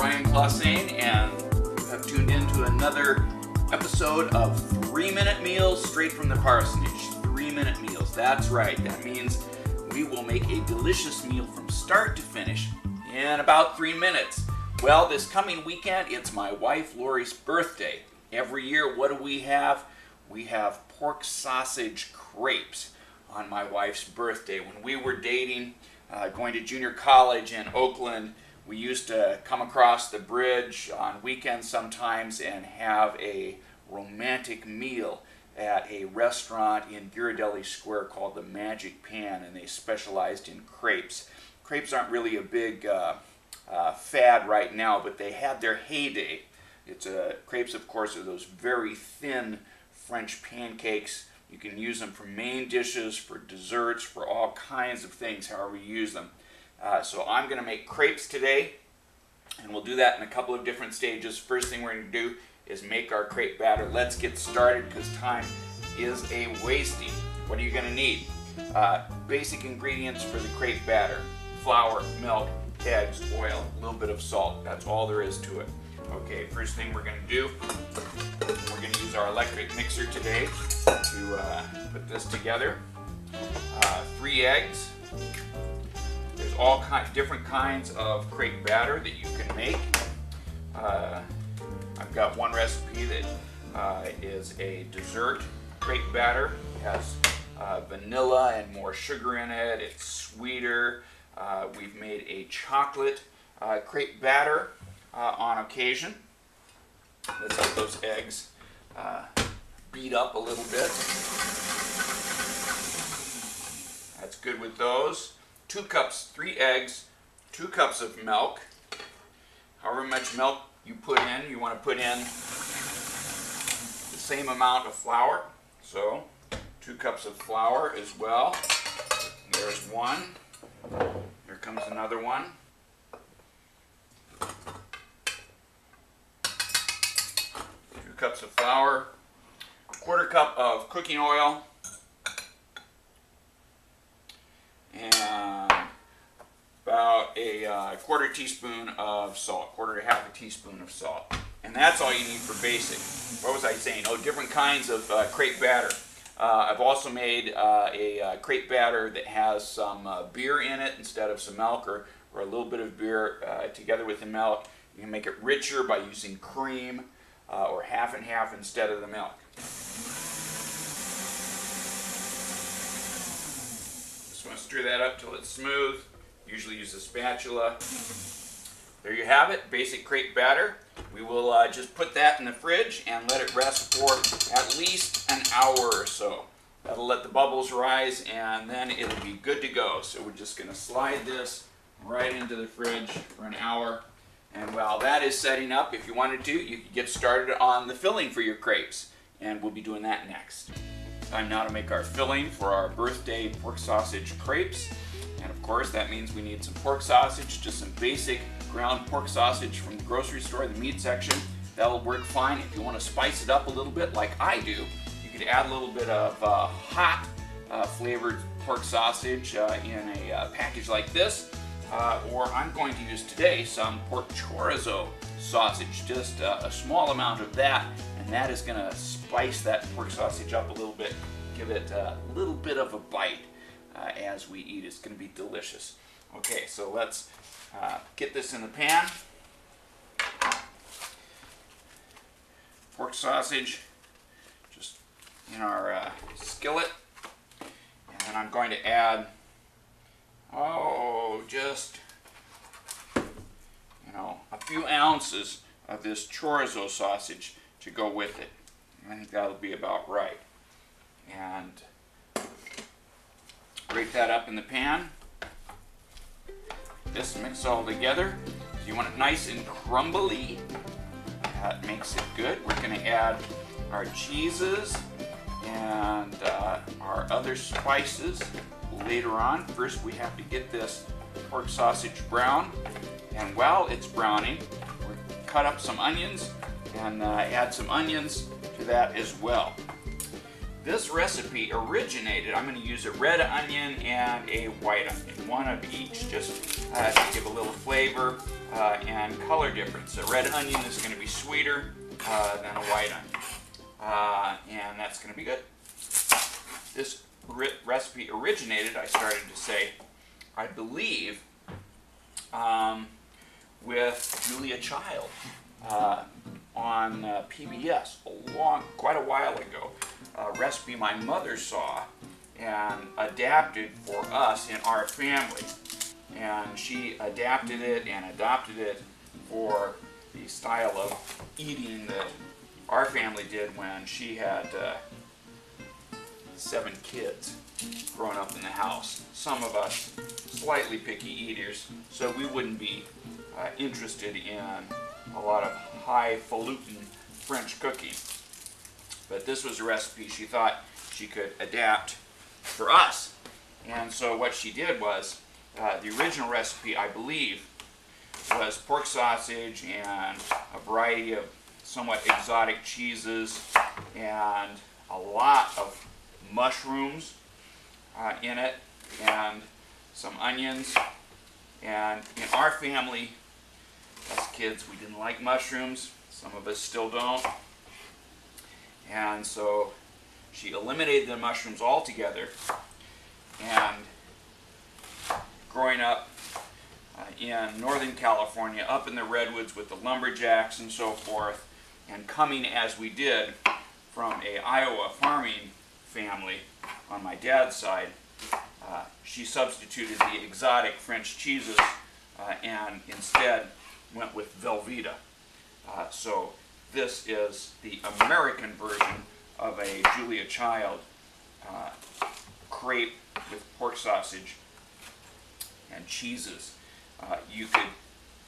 Brian Clausen, and you have tuned in to another episode of 3-Minute Meals straight from the parsonage. 3-minute meals, that's right. That means we will make a delicious meal from start to finish in about 3 minutes. Well, this coming weekend, it's my wife Laurie's birthday. Every year, what do we have? We have pork sausage crepes on my wife's birthday. When we were dating, going to junior college in Oakland, we used to come across the bridge on weekends sometimes and have a romantic meal at a restaurant in Ghirardelli Square called the Magic Pan, and they specialized in crepes. Crepes aren't really a big fad right now, but they had their heyday. Crepes, of course, are those very thin French pancakes. You can use them for main dishes, for desserts, for all kinds of things, however you use them. So I'm going to make crepes today, and we'll do that in a couple of different stages. First thing we're going to do is make our crepe batter. Let's get started because time is a-wasting. What are you going to need? Basic ingredients for the crepe batter: flour, milk, eggs, oil, a little bit of salt. That's all there is to it. Okay, first thing we're going to do, we're going to use our electric mixer today to put this together. 3 eggs. There's all different kinds of crepe batter that you can make. I've got one recipe that is a dessert crepe batter. It has vanilla and more sugar in it. It's sweeter. We've made a chocolate crepe batter on occasion. Let's have those eggs beat up a little bit. That's good with those. 2 cups, 3 eggs, 2 cups of milk. However much milk you put in, you want to put in the same amount of flour. So 2 cups of flour as well. There's one. Here comes another one. 2 cups of flour, 1/4 cup of cooking oil, and about a 1/4 teaspoon of salt, 1/4 to 1/2 teaspoon of salt. And that's all you need for basic. What was I saying? Oh, different kinds of crepe batter. I've also made a crepe batter that has some beer in it instead of some milk, or a little bit of beer together with the milk. You can make it richer by using cream or half and half instead of the milk. Just want to stir that up till it's smooth. Usually use a spatula. There you have it, basic crepe batter. We will just put that in the fridge and let it rest for at least an hour or so. That'll let the bubbles rise, and then it'll be good to go. So we're just going to slide this right into the fridge for an hour. And while that is setting up, if you wanted to, you could get started on the filling for your crepes. And we'll be doing that next. Time now to make our filling for our birthday pork sausage crepes. And of course, that means we need some pork sausage, just some basic ground pork sausage from the grocery store, the meat section. That'll work fine. If you want to spice it up a little bit like I do, you could add a little bit of hot flavored pork sausage in a package like this. Or I'm going to use today some pork chorizo sausage, just a small amount of that, and that is going to spice that pork sausage up a little bit, give it a little bit of a bite as we eat. It's going to be delicious. Okay, so let's get this in the pan. Pork sausage just in our skillet, and then I'm going to add just a few ounces of this chorizo sausage to go with it. I think that'll be about right. And grate that up in the pan. Just mix all together. You want it nice and crumbly. That makes it good. We're going to add our cheeses and our other spices later on. First, we have to get this pork sausage brown, and while it's browning, we'll cut up some onions and add some onions to that as well. this recipe originated, I'm going to use a red onion and a white onion, one of each, just to give a little flavor and color difference. A red onion is going to be sweeter than a white onion, and that's going to be good. This recipe originated, I started to say, I believe, with Julia Child on PBS quite a while ago. A recipe my mother saw and adapted for us in our family. And she adapted it and adopted it for the style of eating that our family did when she had 7 kids growing up in the house. Some of us slightly picky eaters, so we wouldn't be interested in a lot of highfalutin French cooking. But this was a recipe she thought she could adapt for us. And so what she did was, the original recipe, I believe, was pork sausage and a variety of somewhat exotic cheeses and a lot of mushrooms in it and some onions. And in our family, as kids, we didn't like mushrooms. Some of us still don't. And so she eliminated the mushrooms altogether. And growing up in Northern California, up in the redwoods with the lumberjacks and so forth, and coming as we did from a Iowa farming family on my dad's side, she substituted the exotic French cheeses and instead went with Velveeta. So this is the American version of a Julia Child crepe with pork sausage and cheeses. You could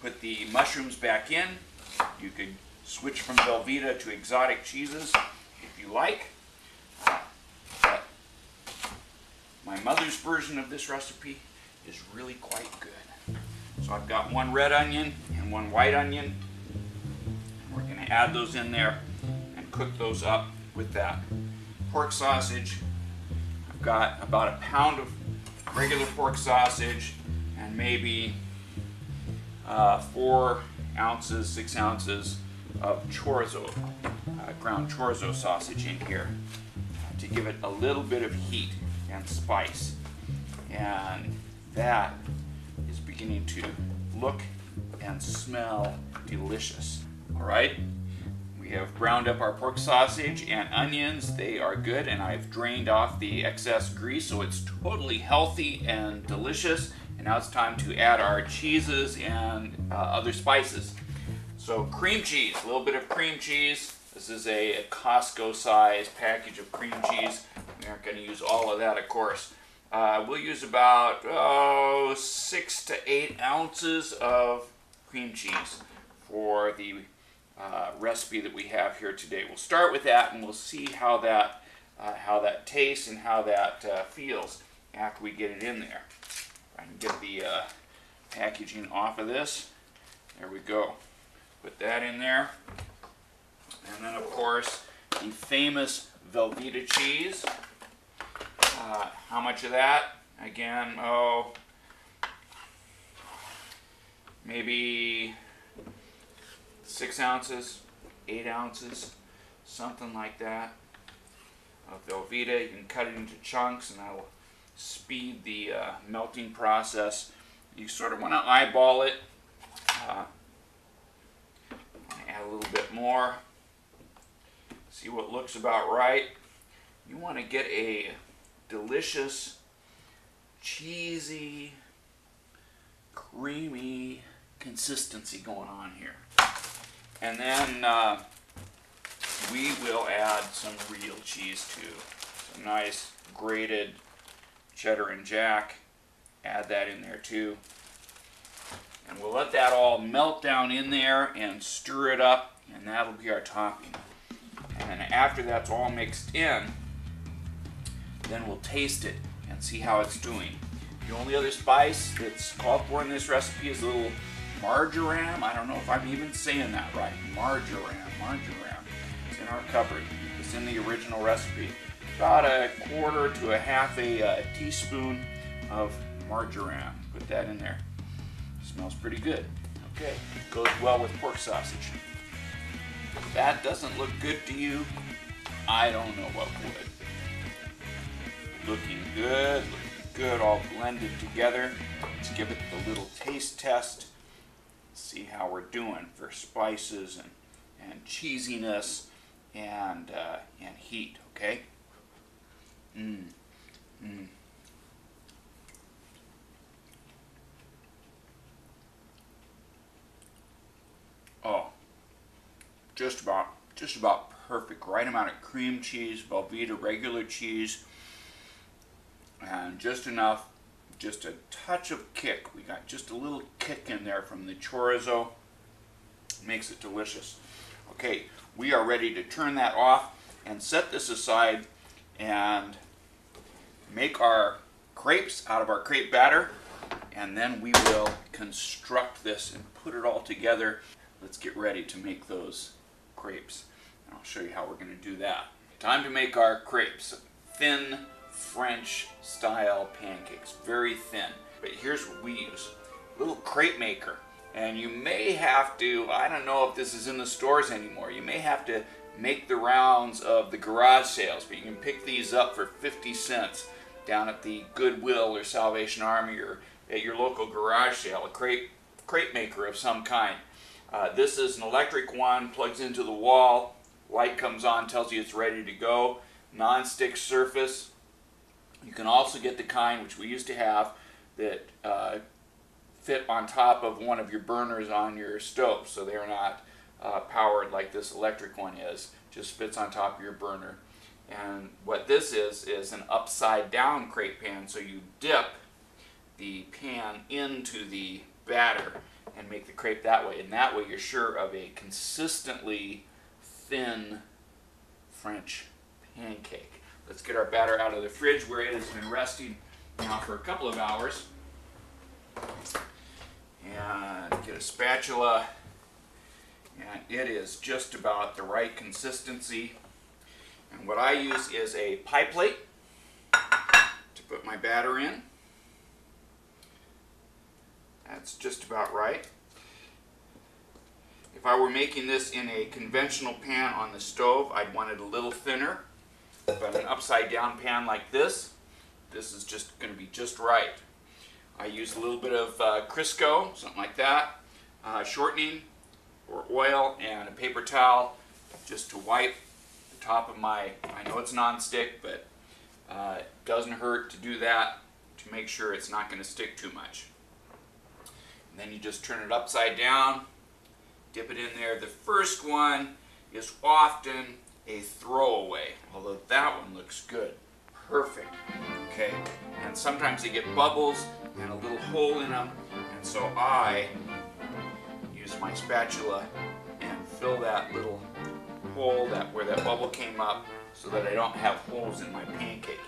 put the mushrooms back in. You could switch from Velveeta to exotic cheeses if you like. But my mother's version of this recipe is really quite good. So I've got 1 red onion and 1 white onion. We're going to add those in there and cook those up with that pork sausage. I've got about a pound of regular pork sausage and maybe 4 ounces, 6 ounces of chorizo, ground chorizo sausage in here to give it a little bit of heat and spice. And that is beginning to look and smell delicious. All right, we have browned up our pork sausage and onions. They are good, and I've drained off the excess grease, so it's totally healthy and delicious. And now it's time to add our cheeses and other spices. So cream cheese, a little bit of cream cheese. This is a Costco size package of cream cheese. We aren't going to use all of that, of course. We'll use about 6 to 8 ounces of cream cheese for the recipe that we have here today. We'll start with that, and we'll see how that tastes and how that feels after we get it in there. I can get the packaging off of this. There we go. Put that in there. And then, of course, the famous Velveeta cheese. How much of that? Again, maybe 6 ounces, 8 ounces, something like that of Velveeta. You can cut it into chunks, and that will speed the melting process. You sort of want to eyeball it. Add a little bit more. See what looks about right. You want to get a delicious, cheesy, creamy consistency going on here. And then we will add some real cheese too. Some nice grated cheddar and jack. Add that in there too. And we'll let that all melt down in there and stir it up, and that'll be our topping. And after that's all mixed in, then we'll taste it and see how it's doing. The only other spice that's called for in this recipe is a little marjoram. I don't know if I'm even saying that right. Marjoram. It's in our cupboard. It's in the original recipe. about a quarter to a half a teaspoon of margarine. Put that in there. Smells pretty good. Okay, goes well with pork sausage. If that doesn't look good to you, I don't know what would. Looking good, all blended together. Let's give it the little taste test. See how we're doing for spices and cheesiness and heat. Okay. Oh, just about perfect. Right amount of cream cheese, Velveeta regular cheese, and just enough, just a touch of kick. We got just a little kick in there from the chorizo. Makes it delicious. Okay, we are ready to turn that off and set this aside and make our crepes out of our crepe batter, and then we will construct this and put it all together. Let's get ready to make those crepes, and I'll show you how we're going to do that. Time to make our crepes. Thin French style pancakes, very thin. But here's what we use. A little crepe maker. And you may have to, I don't know if this is in the stores anymore, you may have to make the rounds of the garage sales, but you can pick these up for 50 cents down at the Goodwill or Salvation Army or at your local garage sale, a crepe maker of some kind. This is an electric one, plugs into the wall, light comes on, tells you it's ready to go. Non-stick surface. You can also get the kind, which we used to have, that fit on top of one of your burners on your stove, so they're not powered like this electric one is. Just fits on top of your burner. And what this is an upside down crepe pan, so you dip the pan into the batter and make the crepe that way, and that way you're sure of a consistently thin French pancake. Let's get our batter out of the fridge where it has been resting now for a couple of hours. And get a spatula, and it is just about the right consistency. And what I use is a pie plate to put my batter in. That's just about right. If I were making this in a conventional pan on the stove, I'd want it a little thinner. But an upside down pan like this is just going to be just right. I use a little bit of Crisco, something like that, shortening or oil, and a paper towel just to wipe the top of my, I know it's non-stick, but it doesn't hurt to do that to make sure it's not going to stick too much. And then you just turn it upside down, dip it in there. The first one is often a throwaway, although that one looks good. Perfect. Okay, and sometimes they get bubbles and a little hole in them, and so I use my spatula and fill that little hole where that bubble came up so that I don't have holes in my pancake,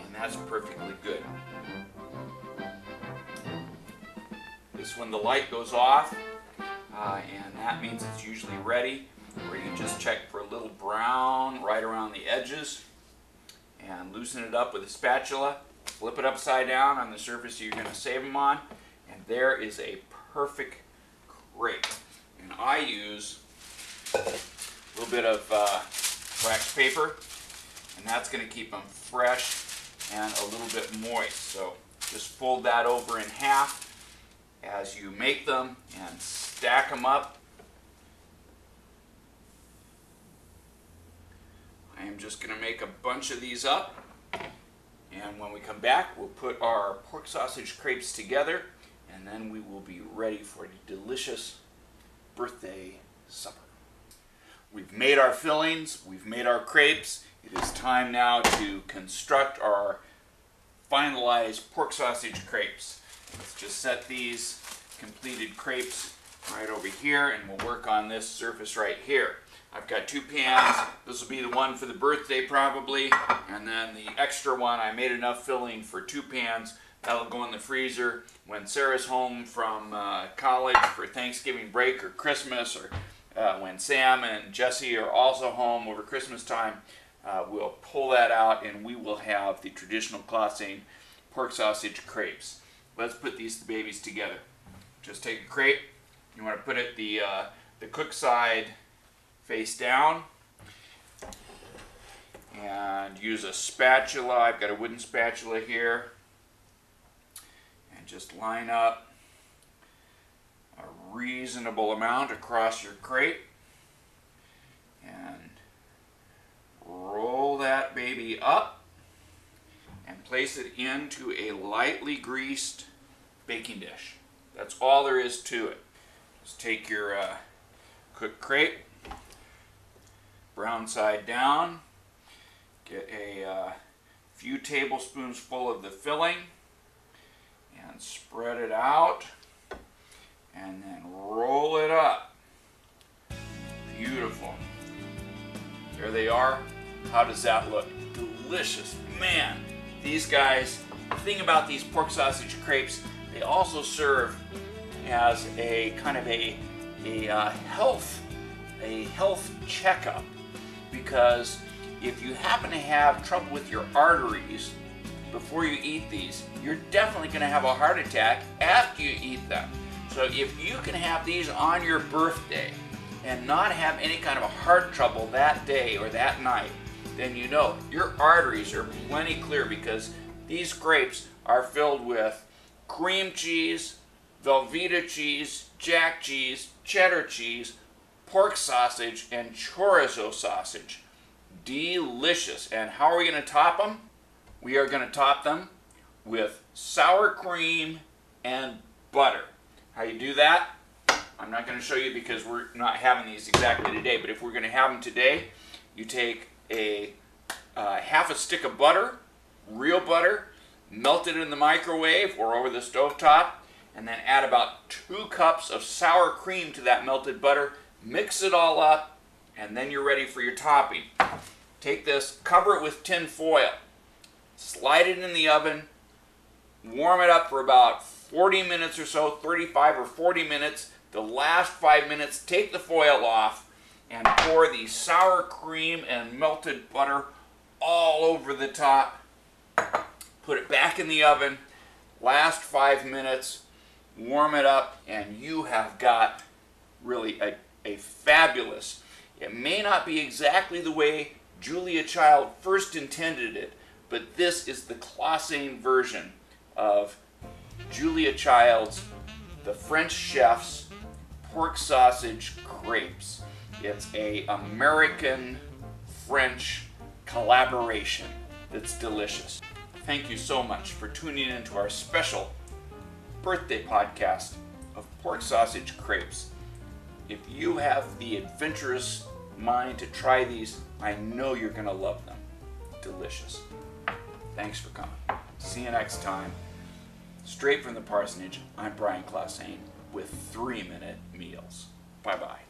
and that's perfectly good. This when the light goes off, and that means it's usually ready, where you just check for a little brown right around the edges and loosen it up with a spatula, flip it upside down on the surface you're going to save them on, and there is a perfect crepe. And I use a little bit of wax paper, and that's going to keep them fresh and a little bit moist. So just fold that over in half as you make them and stack them up. I am just going to make a bunch of these up, and when we come back we'll put our pork sausage crepes together, and then we will be ready for a delicious birthday supper. We've made our fillings, we've made our crepes. It is time now to construct our finalized pork sausage crepes. Let's just set these completed crepes right over here, and we'll work on this surface right here. I've got two pans. This will be the one for the birthday probably, and then the extra one, I made enough filling for 2 pans. That'll go in the freezer when Sarah's home from college for Thanksgiving break or Christmas, or when Sam and Jesse are also home over Christmas time. we'll pull that out and we will have the traditional Clausen pork sausage crepes. Let's put these babies together. Just take a crepe. You want to put it the cook side face down, and use a spatula. I've got a wooden spatula here, and just line up a reasonable amount across your crepe and roll that baby up and place it into a lightly greased baking dish. That's all there is to it. Just take your cooked crepe, brown side down, get a few tablespoons full of the filling and spread it out and then roll it up. Beautiful. There they are. How does that look? Delicious. Man, these guys, the thing about these pork sausage crepes, they also serve as a kind of a health checkup, because if you happen to have trouble with your arteries before you eat these, you're definitely going to have a heart attack after you eat them. So if you can have these on your birthday and not have any kind of a heart trouble that day or that night, then you know your arteries are plenty clear, because these crepes are filled with cream cheese, Velveeta cheese, jack cheese, cheddar cheese, pork sausage, and chorizo sausage. Delicious. And how are we going to top them? We are going to top them with sour cream and butter. How you do that? I'm not going to show you because we're not having these exactly today, but if we're going to have them today, you take a half a stick of butter, real butter, melt it in the microwave or over the stovetop, and then add about 2 cups of sour cream to that melted butter. Mix it all up, and then you're ready for your topping. Take this, cover it with tin foil, slide it in the oven, warm it up for about 40 minutes or so, 35 or 40 minutes. The last 5 minutes, take the foil off and pour the sour cream and melted butter all over the top. Put it back in the oven, last 5 minutes, warm it up, and you have got really a fabulous, it may not be exactly the way Julia Child first intended it, but this is the Clausen version of Julia Child's, the French chef's pork sausage crepes. It's an American-French collaboration that's delicious. Thank you so much for tuning in to our special birthday podcast of pork sausage crepes. If you have the adventurous mind to try these, I know you're going to love them. Delicious. Thanks for coming. See you next time. Straight from the parsonage, I'm Brian Clausen with 3 Minute Meals. Bye-bye.